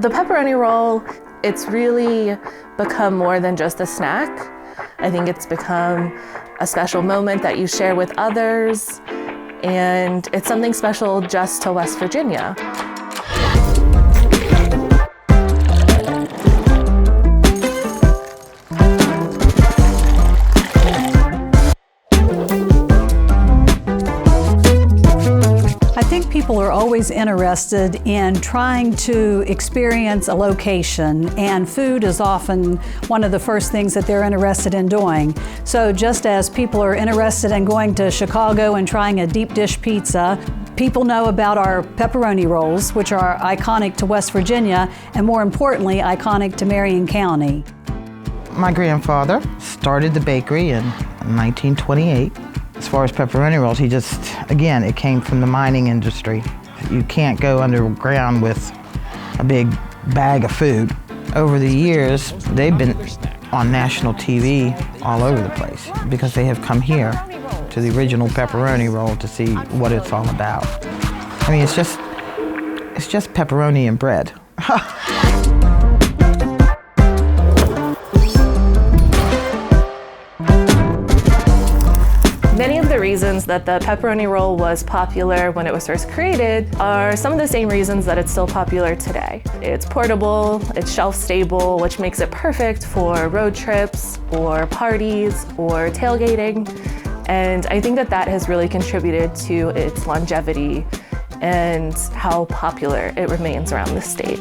The pepperoni roll, it's really become more than just a snack. I think it's become a special moment that you share with others, and it's something special just to West Virginia. People are always interested in trying to experience a location, and food is often one of the first things that they're interested in doing. So just as people are interested in going to Chicago and trying a deep dish pizza, people know about our pepperoni rolls, which are iconic to West Virginia and more importantly, iconic to Marion County. My grandfather started the bakery in 1928. As far as pepperoni rolls, again, it came from the mining industry. You can't go underground with a big bag of food. Over the years, they've been on national TV all over the place because they have come here to the original pepperoni roll to see what it's all about. I mean, it's just pepperoni and bread. Many of the reasons that the pepperoni roll was popular when it was first created are some of the same reasons that it's still popular today. It's portable, it's shelf-stable, which makes it perfect for road trips or parties or tailgating. And I think that has really contributed to its longevity and how popular it remains around the state.